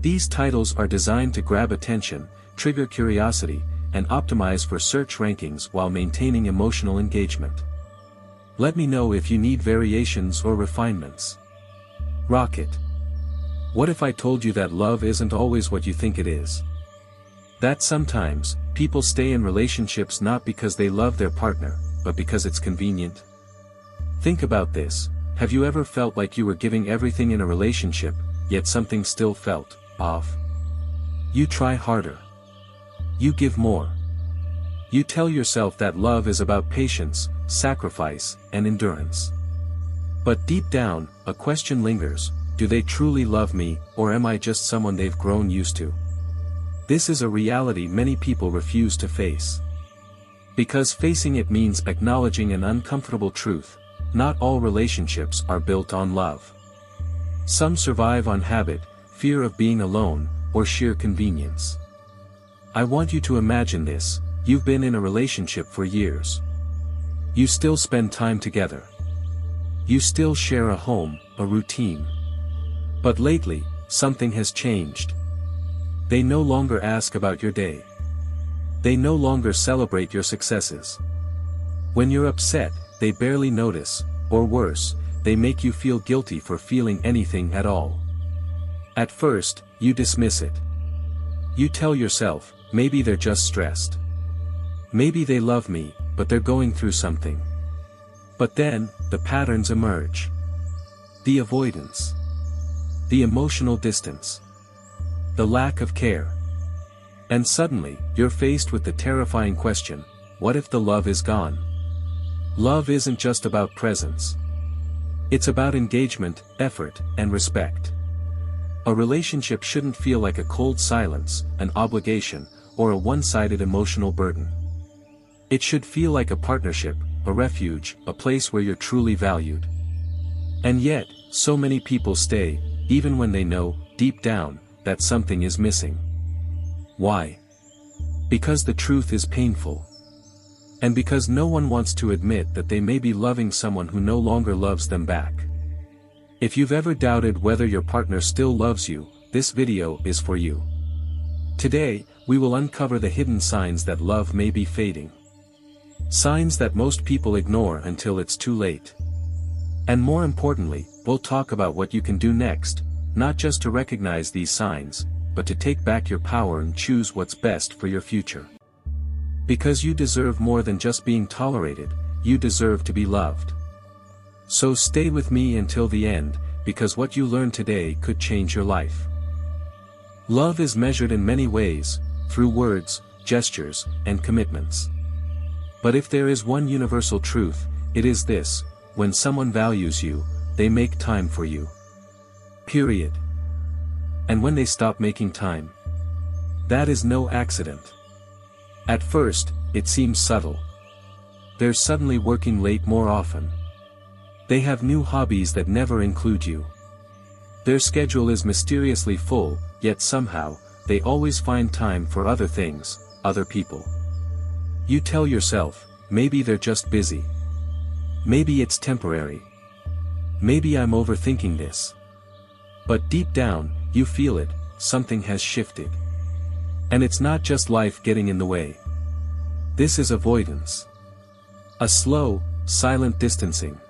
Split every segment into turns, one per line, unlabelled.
These titles are designed to grab attention, trigger curiosity, and optimize for search rankings while maintaining emotional engagement. Let me know if you need variations or refinements. Rocket. What if I told you that love isn't always what you think it is? That sometimes, people stay in relationships not because they love their partner, but because it's convenient? Think about this. Have you ever felt like you were giving everything in a relationship, yet something still felt off? You try harder. You give more. You tell yourself that love is about patience, sacrifice, and endurance. But deep down, a question lingers: do they truly love me, or am I just someone they've grown used to? This is a reality many people refuse to face. Because facing it means acknowledging an uncomfortable truth: not all relationships are built on love. Some survive on habit, fear of being alone, or sheer convenience. I want you to imagine this: you've been in a relationship for years. You still spend time together. You still share a home, a routine. But lately, something has changed. They no longer ask about your day. They no longer celebrate your successes. When you're upset, they barely notice, or worse, they make you feel guilty for feeling anything at all. At first, you dismiss it. You tell yourself, maybe they're just stressed. Maybe they love me, but they're going through something. But then, the patterns emerge. The avoidance. The emotional distance. The lack of care. And suddenly, you're faced with the terrifying question: what if the love is gone? Love isn't just about presence. It's about engagement, effort, and respect. A relationship shouldn't feel like a cold silence, an obligation, or a one-sided emotional burden. It should feel like a partnership, a refuge, a place where you're truly valued. And yet, so many people stay, even when they know, deep down, that something is missing. Why? Because the truth is painful. And because no one wants to admit that they may be loving someone who no longer loves them back. If you've ever doubted whether your partner still loves you, this video is for you. Today, we will uncover the hidden signs that love may be fading. Signs that most people ignore until it's too late. And more importantly, we'll talk about what you can do next, not just to recognize these signs, but to take back your power and choose what's best for your future. Because you deserve more than just being tolerated, you deserve to be loved. So stay with me until the end, because what you learn today could change your life. Love is measured in many ways, through words, gestures, and commitments. But if there is one universal truth, it is this: when someone values you, they make time for you. Period. And when they stop making time, that is no accident. At first, it seems subtle. They're suddenly working late more often. They have new hobbies that never include you. Their schedule is mysteriously full, yet somehow, they always find time for other things, other people. You tell yourself, maybe they're just busy. Maybe it's temporary. Maybe I'm overthinking this. But deep down, you feel it: something has shifted. And it's not just life getting in the way. This is avoidance. A slow, silent distancing.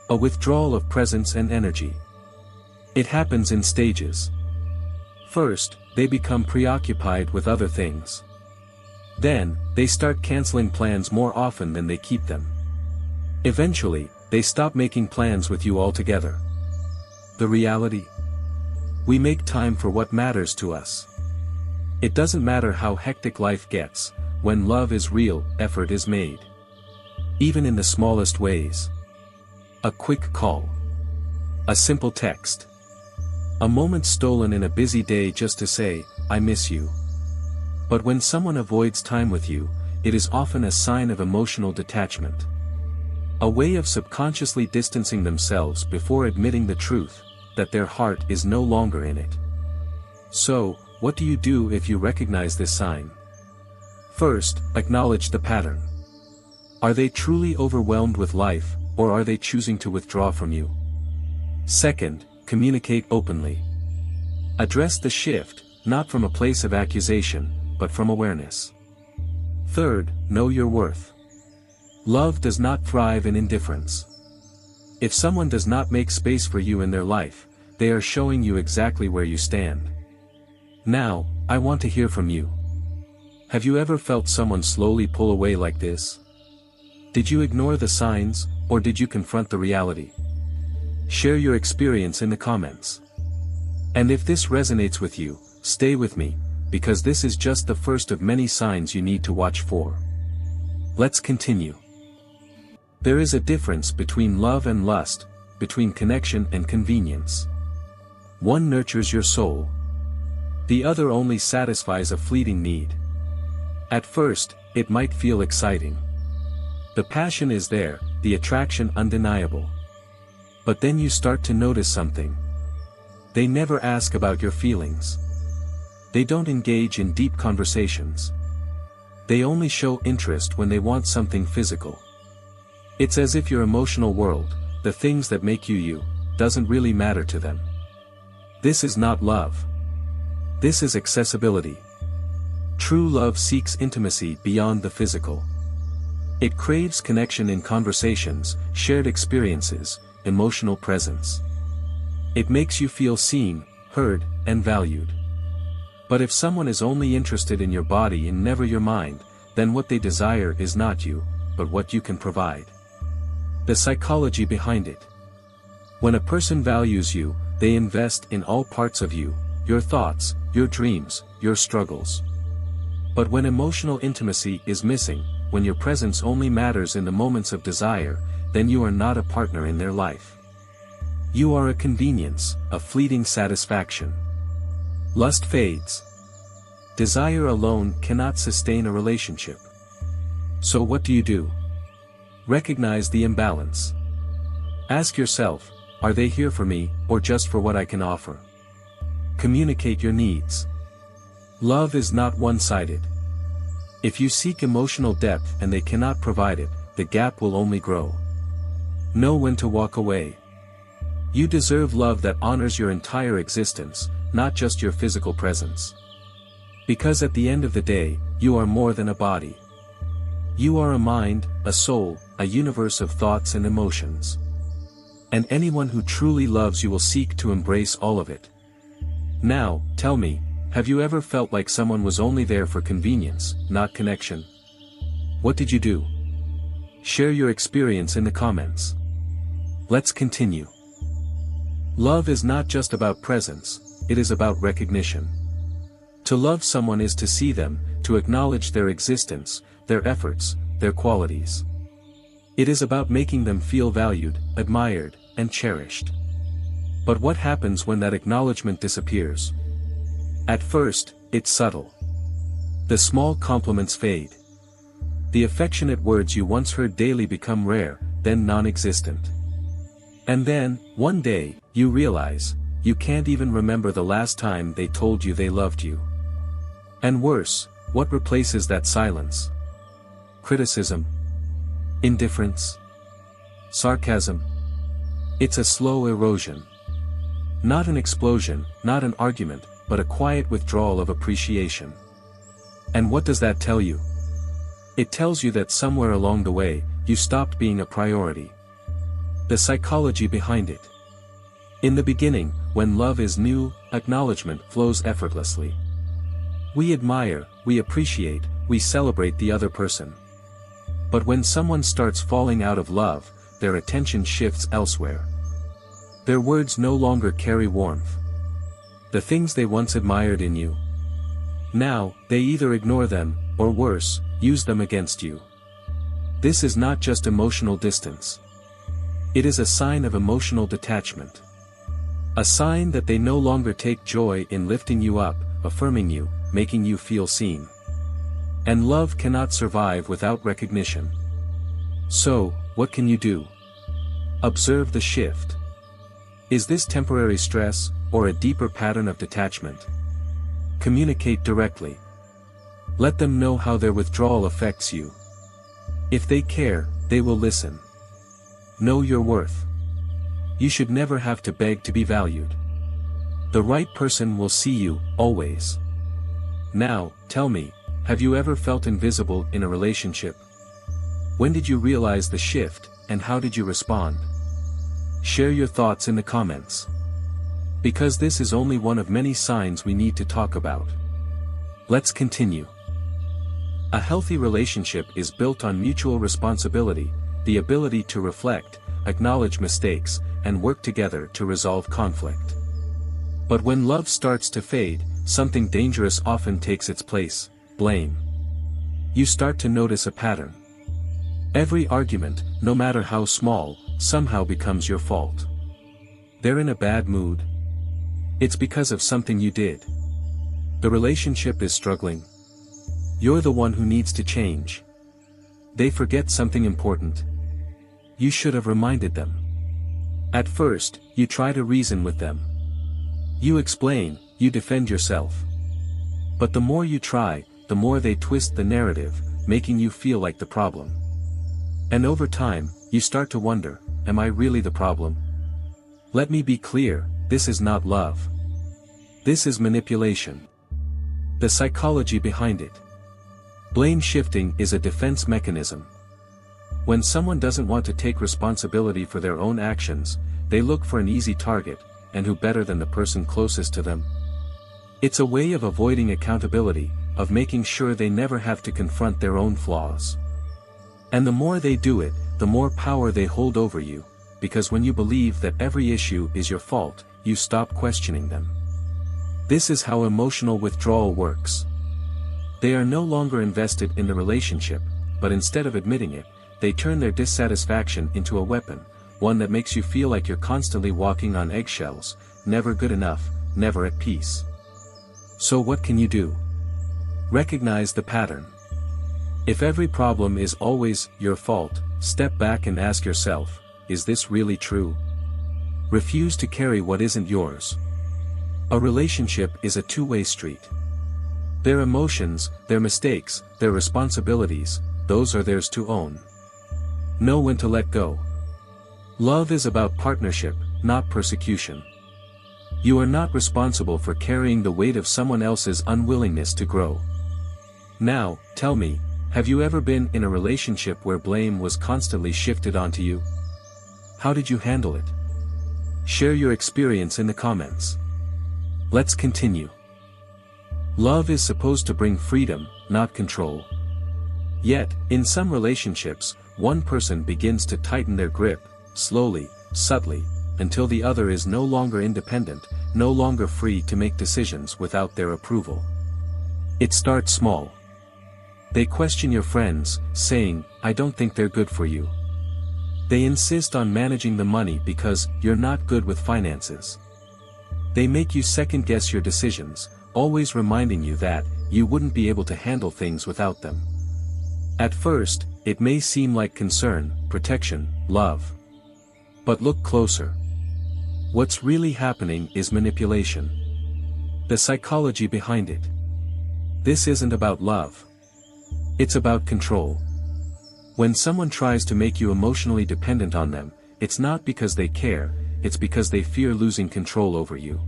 A withdrawal of presence and energy. It happens in stages. First, they become preoccupied with other things. Then, they start canceling plans more often than they keep them. Eventually, they stop making plans with you altogether. The reality? We make time for what matters to us. It doesn't matter how hectic life gets, when love is real, effort is made. Even in the smallest ways. A quick call. A simple text. A moment stolen in a busy day just to say, "I miss you." But when someone avoids time with you, it is often a sign of emotional detachment. A way of subconsciously distancing themselves before admitting the truth, that their heart is no longer in it. So, what do you do if you recognize this sign? First, acknowledge the pattern. Are they truly overwhelmed with life, or are they choosing to withdraw from you? Second, communicate openly. Address the shift, not from a place of accusation, but from awareness. Third, know your worth. Love does not thrive in indifference. If someone does not make space for you in their life, they are showing you exactly where you stand. Now, I want to hear from you. Have you ever felt someone slowly pull away like this? Did you ignore the signs, or did you confront the reality? Share your experience in the comments. And if this resonates with you, stay with me, because this is just the first of many signs you need to watch for. Let's continue. There is a difference between love and lust, between connection and convenience. One nurtures your soul. The other only satisfies a fleeting need. At first, it might feel exciting. The passion is there, the attraction undeniable. But then you start to notice something. They never ask about your feelings. They don't engage in deep conversations. They only show interest when they want something physical. It's as if your emotional world, the things that make you you, doesn't really matter to them. This is not love. This is accessibility. True love seeks intimacy beyond the physical. It craves connection in conversations, shared experiences, emotional presence. It makes you feel seen, heard, and valued. But if someone is only interested in your body and never your mind, then what they desire is not you, but what you can provide. The psychology behind it. When a person values you, they invest in all parts of you, your thoughts, your dreams, your struggles. But when emotional intimacy is missing, when your presence only matters in the moments of desire, then you are not a partner in their life. You are a convenience, a fleeting satisfaction. Lust fades. Desire alone cannot sustain a relationship. So what do? Recognize the imbalance. Ask yourself, are they here for me, or just for what I can offer? Communicate your needs. Love is not one-sided. If you seek emotional depth and they cannot provide it, the gap will only grow. Know when to walk away. You deserve love that honors your entire existence, not just your physical presence. Because at the end of the day, you are more than a body. You are a mind, a soul, a universe of thoughts and emotions. And anyone who truly loves you will seek to embrace all of it. Now, tell me, have you ever felt like someone was only there for convenience, not connection? What did you do? Share your experience in the comments. Let's continue. Love is not just about presence, it is about recognition. To love someone is to see them, to acknowledge their existence, their efforts, their qualities. It is about making them feel valued, admired, and cherished. But what happens when that acknowledgement disappears? At first, it's subtle. The small compliments fade. The affectionate words you once heard daily become rare, then non-existent. And then, one day, you realize, you can't even remember the last time they told you they loved you. And worse, what replaces that silence? Criticism. Indifference. Sarcasm. It's a slow erosion. Not an explosion, not an argument, but a quiet withdrawal of appreciation. And what does that tell you? It tells you that somewhere along the way, you stopped being a priority. The psychology behind it. In the beginning, when love is new, acknowledgement flows effortlessly. We admire, we appreciate, we celebrate the other person. But when someone starts falling out of love, their attention shifts elsewhere. Their words no longer carry warmth. The things they once admired in you. Now, they either ignore them, or worse, use them against you. This is not just emotional distance. It is a sign of emotional detachment. A sign that they no longer take joy in lifting you up, affirming you, making you feel seen. And love cannot survive without recognition. So, what can you do? Observe the shift. Is this temporary stress, or a deeper pattern of detachment? Communicate directly. Let them know how their withdrawal affects you. If they care, they will listen. Know your worth. You should never have to beg to be valued. The right person will see you, always. Now, tell me, have you ever felt invisible in a relationship? When did you realize the shift, and how did you respond? Share your thoughts in the comments. Because this is only one of many signs we need to talk about. Let's continue. A healthy relationship is built on mutual responsibility, the ability to reflect, acknowledge mistakes, and work together to resolve conflict. But when love starts to fade, something dangerous often takes its place: blame. You start to notice a pattern. Every argument, no matter how small, somehow becomes your fault. They're in a bad mood. It's because of something you did. The relationship is struggling. You're the one who needs to change. They forget something important. You should have reminded them. At first, you try to reason with them. You explain, you defend yourself. But the more you try, the more they twist the narrative, making you feel like the problem. And over time, you start to wonder, am I really the problem? Let me be clear, this is not love. This is manipulation. The psychology behind it. Blame shifting is a defense mechanism. When someone doesn't want to take responsibility for their own actions, they look for an easy target, and who better than the person closest to them? It's a way of avoiding accountability, of making sure they never have to confront their own flaws. And the more they do it, the more power they hold over you, because when you believe that every issue is your fault, you stop questioning them. This is how emotional withdrawal works. They are no longer invested in the relationship, but instead of admitting it, they turn their dissatisfaction into a weapon, one that makes you feel like you're constantly walking on eggshells, never good enough, never at peace. So what can you do? Recognize the pattern. If every problem is always your fault, step back and ask yourself, is this really true? Refuse to carry what isn't yours. A relationship is a two-way street. Their emotions, their mistakes, their responsibilities, those are theirs to own. Know when to let go. Love is about partnership, not persecution. You are not responsible for carrying the weight of someone else's unwillingness to grow. Now, tell me, have you ever been in a relationship where blame was constantly shifted onto you? How did you handle it? Share your experience in the comments. Let's continue. Love is supposed to bring freedom, not control. Yet, in some relationships, one person begins to tighten their grip, slowly, subtly, until the other is no longer independent, no longer free to make decisions without their approval. It starts small. They question your friends, saying, I don't think they're good for you. They insist on managing the money because you're not good with finances. They make you second-guess your decisions, always reminding you that you wouldn't be able to handle things without them. At first, it may seem like concern, protection, love. But look closer. What's really happening is manipulation. The psychology behind it. This isn't about love. It's about control. When someone tries to make you emotionally dependent on them, it's not because they care, it's because they fear losing control over you.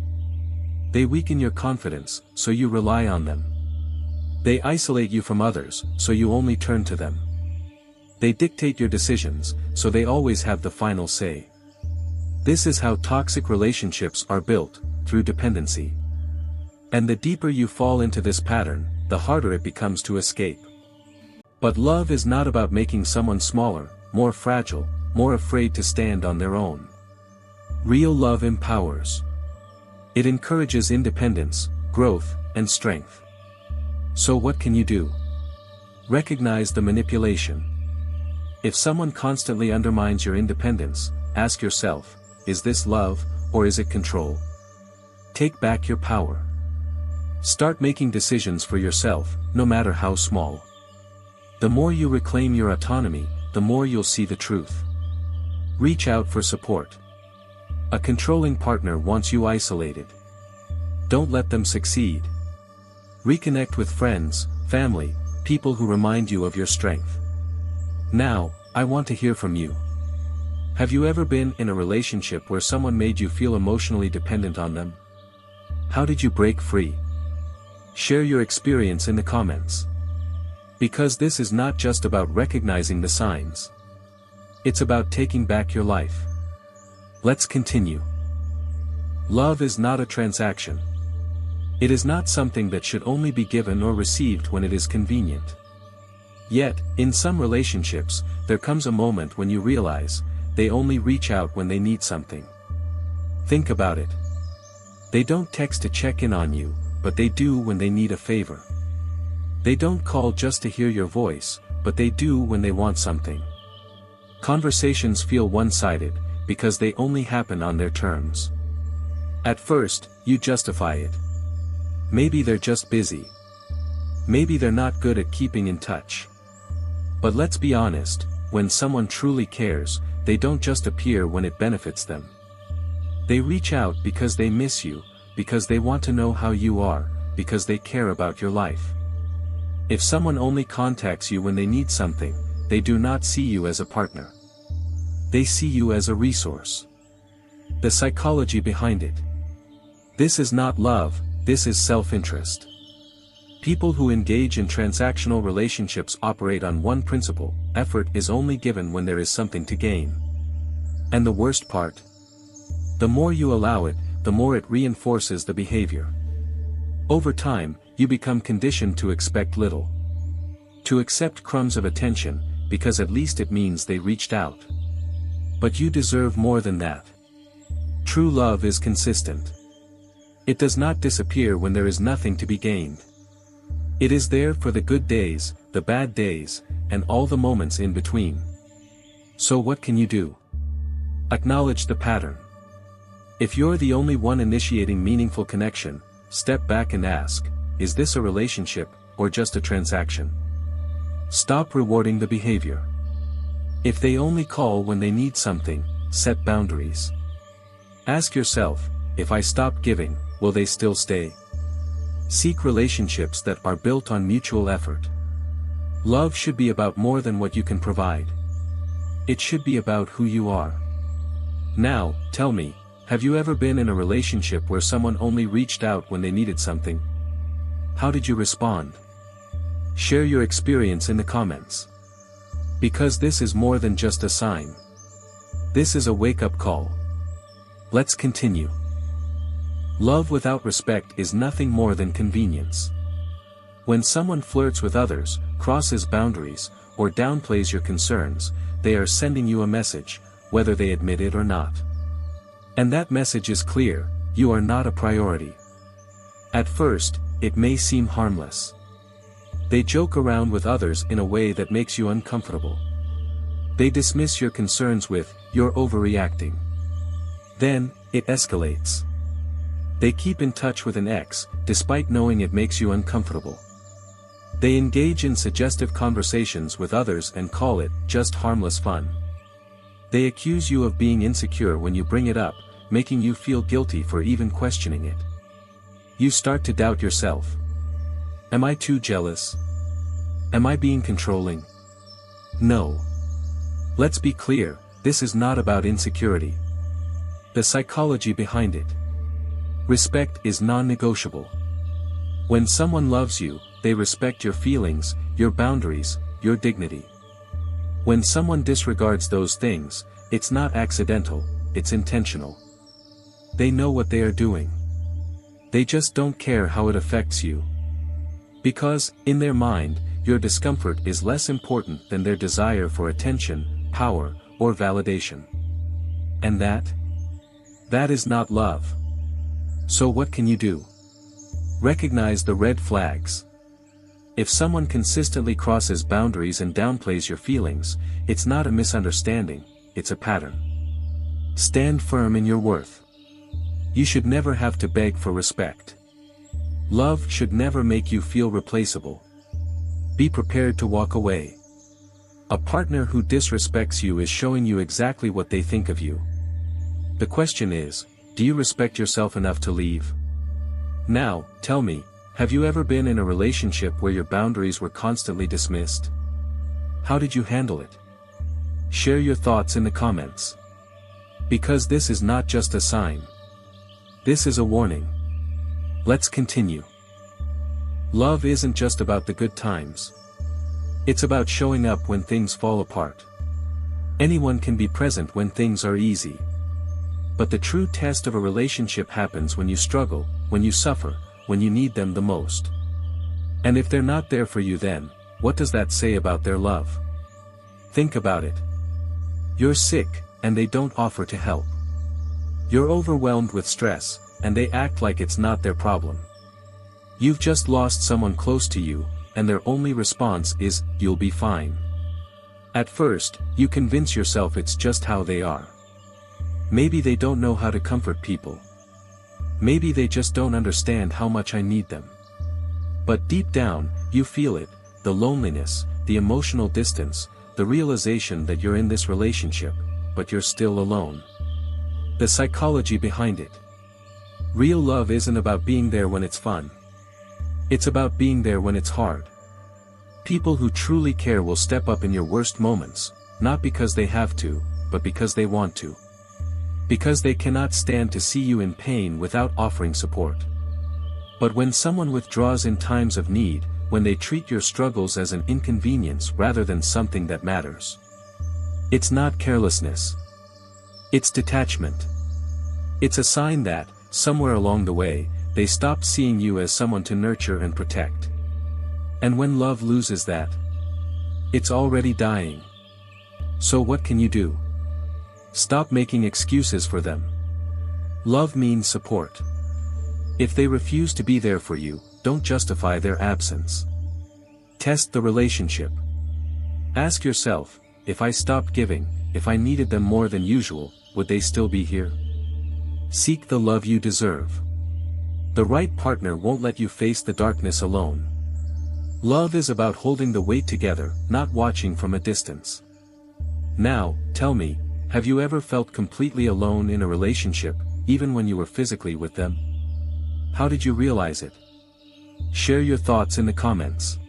They weaken your confidence, so you rely on them. They isolate you from others, so you only turn to them. They dictate your decisions, so they always have the final say. This is how toxic relationships are built, through dependency. And the deeper you fall into this pattern, the harder it becomes to escape. But love is not about making someone smaller, more fragile, more afraid to stand on their own. Real love empowers. It encourages independence, growth, and strength. So what can you do? Recognize the manipulation. If someone constantly undermines your independence, ask yourself, is this love, or is it control? Take back your power. Start making decisions for yourself, no matter how small. The more you reclaim your autonomy, the more you'll see the truth. Reach out for support. A controlling partner wants you isolated. Don't let them succeed. Reconnect with friends, family, people who remind you of your strength. Now, I want to hear from you. Have you ever been in a relationship where someone made you feel emotionally dependent on them? How did you break free? Share your experience in the comments. Because this is not just about recognizing the signs. It's about taking back your life. Let's continue. Love is not a transaction. It is not something that should only be given or received when it is convenient. Yet, in some relationships, there comes a moment when you realize, they only reach out when they need something. Think about it. They don't text to check in on you, but they do when they need a favor. They don't call just to hear your voice, but they do when they want something. Conversations feel one-sided, because they only happen on their terms. At first, you justify it. Maybe they're just busy. Maybe they're not good at keeping in touch. But let's be honest, when someone truly cares, they don't just appear when it benefits them. They reach out because they miss you, because they want to know how you are, because they care about your life. If someone only contacts you when they need something, they do not see you as a partner. They see you as a resource. The psychology behind it. This is not love, this is self-interest. People who engage in transactional relationships operate on one principle: effort is only given when there is something to gain. And the worst part? The more you allow it, the more it reinforces the behavior. Over time, you become conditioned to expect little. To accept crumbs of attention, because at least it means they reached out. But you deserve more than that. True love is consistent. It does not disappear when there is nothing to be gained. It is there for the good days, the bad days, and all the moments in between. So what can you do? Acknowledge the pattern. If you're the only one initiating meaningful connection, step back and ask, is this a relationship, or just a transaction? Stop rewarding the behavior. If they only call when they need something, set boundaries. Ask yourself, if I stop giving, will they still stay? Seek relationships that are built on mutual effort. Love should be about more than what you can provide. It should be about who you are. Now, tell me, have you ever been in a relationship where someone only reached out when they needed something? How did you respond? Share your experience in the comments. Because this is more than just a sign. This is a wake-up call. Let's continue. Love without respect is nothing more than convenience. When someone flirts with others, crosses boundaries, or downplays your concerns, they are sending you a message, whether they admit it or not. And that message is clear: you are not a priority. At first, it may seem harmless. They joke around with others in a way that makes you uncomfortable. They dismiss your concerns with, "You're overreacting." Then, it escalates. They keep in touch with an ex, despite knowing it makes you uncomfortable. They engage in suggestive conversations with others and call it just harmless fun. They accuse you of being insecure when you bring it up, making you feel guilty for even questioning it. You start to doubt yourself. Am I too jealous? Am I being controlling? No. Let's be clear, this is not about insecurity. The psychology behind it. Respect is non-negotiable. When someone loves you, they respect your feelings, your boundaries, your dignity. When someone disregards those things, it's not accidental, it's intentional. They know what they are doing. They just don't care how it affects you. Because, in their mind, your discomfort is less important than their desire for attention, power, or validation. And that is not love. So what can you do? Recognize the red flags. If someone consistently crosses boundaries and downplays your feelings, it's not a misunderstanding, it's a pattern. Stand firm in your worth. You should never have to beg for respect. Love should never make you feel replaceable. Be prepared to walk away. A partner who disrespects you is showing you exactly what they think of you. The question is, do you respect yourself enough to leave? Now, tell me, have you ever been in a relationship where your boundaries were constantly dismissed? How did you handle it? Share your thoughts in the comments. Because this is not just a sign. This is a warning. Let's continue. Love isn't just about the good times. It's about showing up when things fall apart. Anyone can be present when things are easy. But the true test of a relationship happens when you struggle, when you suffer, when you need them the most. And if they're not there for you then, what does that say about their love? Think about it. You're sick, and they don't offer to help. You're overwhelmed with stress, and they act like it's not their problem. You've just lost someone close to you, and their only response is, "You'll be fine." At first, you convince yourself it's just how they are. Maybe they don't know how to comfort people. Maybe they just don't understand how much I need them. But deep down, you feel it, the loneliness, the emotional distance, the realization that you're in this relationship, but you're still alone. The psychology behind it. Real love isn't about being there when it's fun. It's about being there when it's hard. People who truly care will step up in your worst moments, not because they have to, but because they want to. Because they cannot stand to see you in pain without offering support. But when someone withdraws in times of need, when they treat your struggles as an inconvenience rather than something that matters, it's not carelessness. It's detachment. It's a sign that, somewhere along the way, they stopped seeing you as someone to nurture and protect. And when love loses that, it's already dying. So what can you do? Stop making excuses for them. Love means support. If they refuse to be there for you, don't justify their absence. Test the relationship. Ask yourself, if I stopped giving, if I needed them more than usual, would they still be here? Seek the love you deserve. The right partner won't let you face the darkness alone. Love is about holding the weight together, not watching from a distance. Now, tell me, have you ever felt completely alone in a relationship, even when you were physically with them? How did you realize it? Share your thoughts in the comments.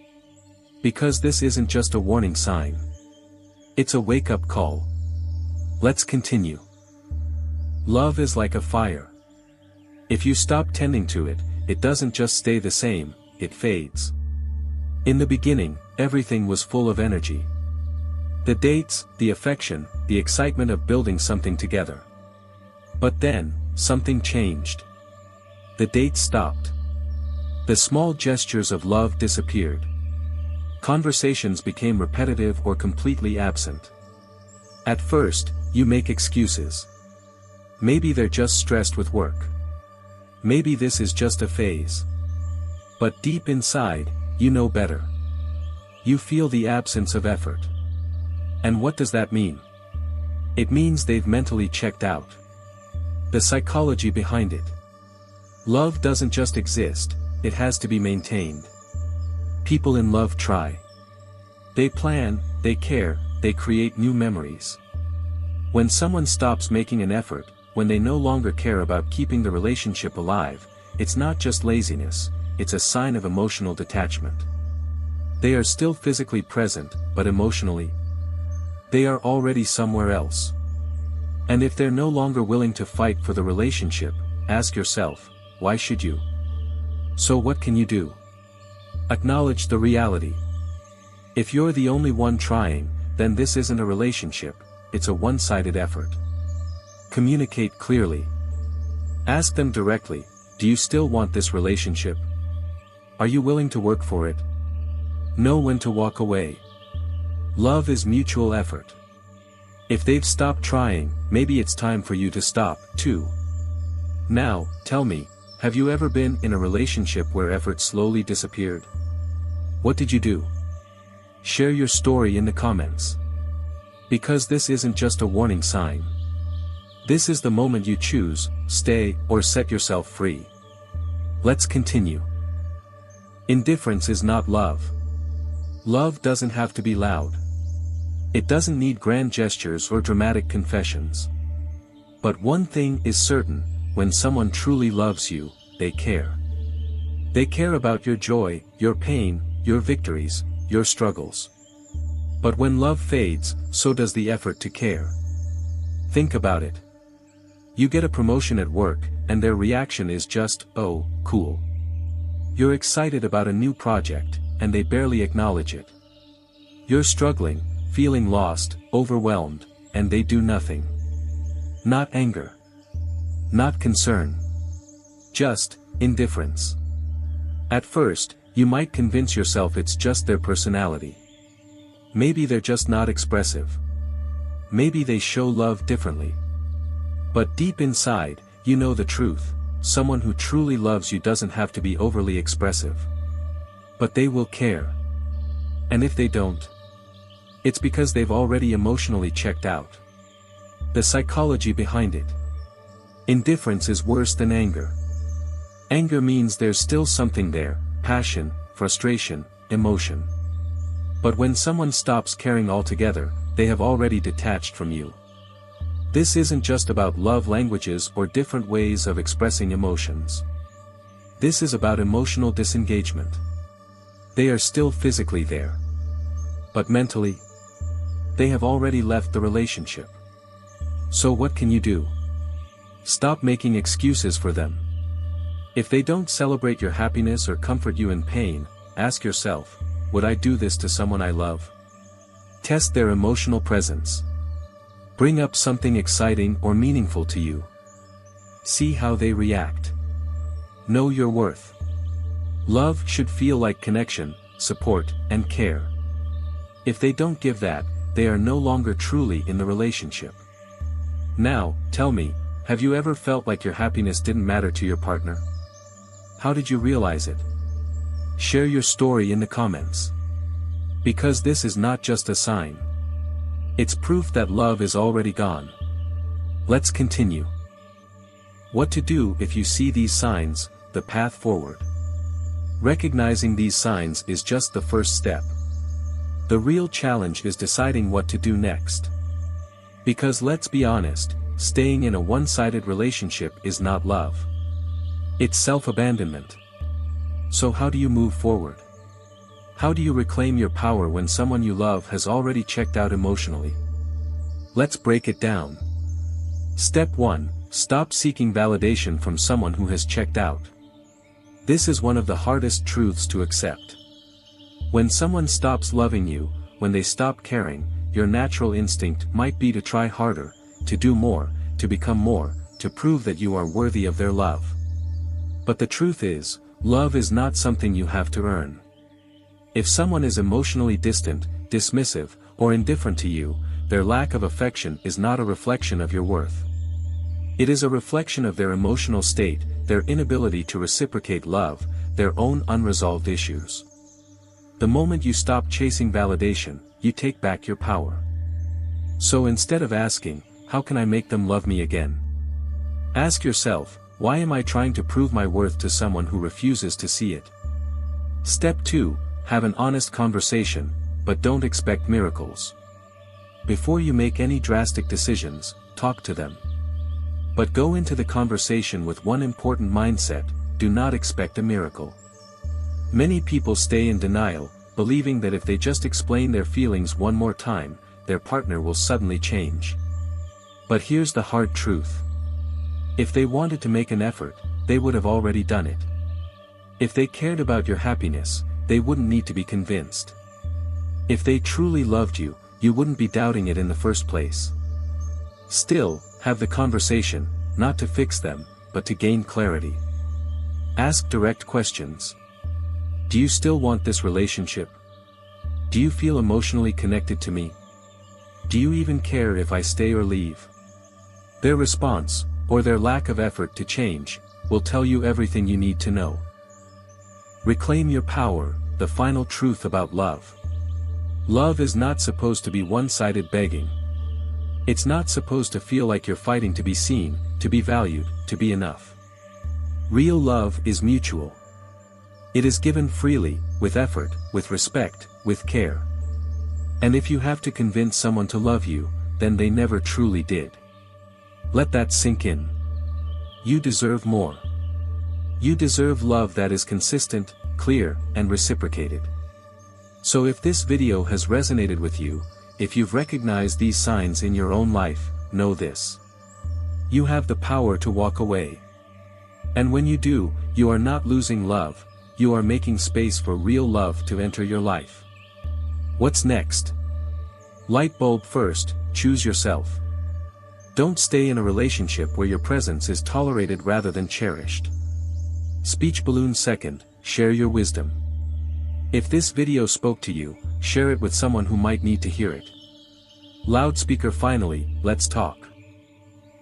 Because this isn't just a warning sign. It's a wake-up call. Let's continue. Love is like a fire. If you stop tending to it, it doesn't just stay the same, it fades. In the beginning, everything was full of energy. The dates, the affection, the excitement of building something together. But then, something changed. The dates stopped. The small gestures of love disappeared. Conversations became repetitive or completely absent. At first, you make excuses. Maybe they're just stressed with work. Maybe this is just a phase. But deep inside, you know better. You feel the absence of effort. And what does that mean? It means they've mentally checked out. The psychology behind it. Love doesn't just exist, it has to be maintained. People in love try. They plan, they care, they create new memories. When someone stops making an effort, when they no longer care about keeping the relationship alive, it's not just laziness, it's a sign of emotional detachment. They are still physically present, but emotionally, they are already somewhere else. And if they're no longer willing to fight for the relationship, ask yourself, why should you? So what can you do? Acknowledge the reality. If you're the only one trying, then this isn't a relationship, it's a one-sided effort. Communicate clearly. Ask them directly, do you still want this relationship? Are you willing to work for it? Know when to walk away. Love is mutual effort. If they've stopped trying, maybe it's time for you to stop, too. Now, tell me, have you ever been in a relationship where effort slowly disappeared? What did you do? Share your story in the comments. Because this isn't just a warning sign. This is the moment you choose, stay, or set yourself free. Let's continue. Indifference is not love. Love doesn't have to be loud. It doesn't need grand gestures or dramatic confessions. But one thing is certain, when someone truly loves you, they care. They care about your joy, your pain, your victories, your struggles. But when love fades, so does the effort to care. Think about it. You get a promotion at work, and their reaction is just, "Oh, cool." You're excited about a new project, and they barely acknowledge it. You're struggling, feeling lost, overwhelmed, and they do nothing. Not anger. Not concern. Just indifference. At first, you might convince yourself it's just their personality. Maybe they're just not expressive. Maybe they show love differently. But deep inside, you know the truth: someone who truly loves you doesn't have to be overly expressive. But they will care. And if they don't, it's because they've already emotionally checked out. The psychology behind it. Indifference is worse than anger. Anger means there's still something there: passion, frustration, emotion. But when someone stops caring altogether, they have already detached from you. This isn't just about love languages or different ways of expressing emotions. This is about emotional disengagement. They are still physically there. But mentally, they have already left the relationship. So what can you do? Stop making excuses for them. If they don't celebrate your happiness or comfort you in pain, ask yourself, would I do this to someone I love? Test their emotional presence. Bring up something exciting or meaningful to you. See how they react. Know your worth. Love should feel like connection, support, and care. If they don't give that, they are no longer truly in the relationship. Now, tell me, have you ever felt like your happiness didn't matter to your partner? How did you realize it? Share your story in the comments. Because this is not just a sign. It's proof that love is already gone. Let's continue. What to do if you see these signs: the path forward. Recognizing these signs is just the first step. The real challenge is deciding what to do next. Because let's be honest, staying in a one-sided relationship is not love. It's self-abandonment. So how do you move forward? How do you reclaim your power when someone you love has already checked out emotionally? Let's break it down. Step 1. Stop seeking validation from someone who has checked out. This is one of the hardest truths to accept. When someone stops loving you, when they stop caring, your natural instinct might be to try harder, to do more, to become more, to prove that you are worthy of their love. But the truth is, love is not something you have to earn. If someone is emotionally distant, dismissive, or indifferent to you, their lack of affection is not a reflection of your worth. It is a reflection of their emotional state, their inability to reciprocate love, their own unresolved issues. The moment you stop chasing validation, you take back your power. So instead of asking, how can I make them love me again? Ask yourself, why am I trying to prove my worth to someone who refuses to see it? Step 2. Have an honest conversation, but don't expect miracles. Before you make any drastic decisions, talk to them. But go into the conversation with one important mindset: do not expect a miracle. Many people stay in denial, believing that if they just explain their feelings one more time, their partner will suddenly change. But here's the hard truth. If they wanted to make an effort, they would have already done it. If they cared about your happiness, they wouldn't need to be convinced. If they truly loved you, you wouldn't be doubting it in the first place. Still, have the conversation, not to fix them, but to gain clarity. Ask direct questions. Do you still want this relationship? Do you feel emotionally connected to me? Do you even care if I stay or leave? Their response, or their lack of effort to change, will tell you everything you need to know. Reclaim your power, the final truth about love. Love is not supposed to be one-sided begging. It's not supposed to feel like you're fighting to be seen, to be valued, to be enough. Real love is mutual. It is given freely, with effort, with respect, with care. And if you have to convince someone to love you, then they never truly did. Let that sink in. You deserve more. You deserve love that is consistent, clear, and reciprocated. So if this video has resonated with you, if you've recognized these signs in your own life, know this. You have the power to walk away. And when you do, you are not losing love, you are making space for real love to enter your life. What's next? Light bulb first, choose yourself. Don't stay in a relationship where your presence is tolerated rather than cherished. Speech balloon second, share your wisdom. If this video spoke to you, share it with someone who might need to hear it. Loudspeaker finally, let's talk.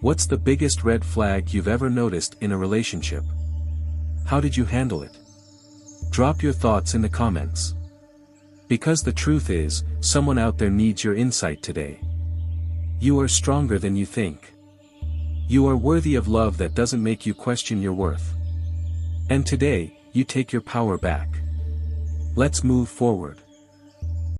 What's the biggest red flag you've ever noticed in a relationship? How did you handle it? Drop your thoughts in the comments. Because the truth is, someone out there needs your insight today. You are stronger than you think. You are worthy of love that doesn't make you question your worth. And today, you take your power back. Let's move forward.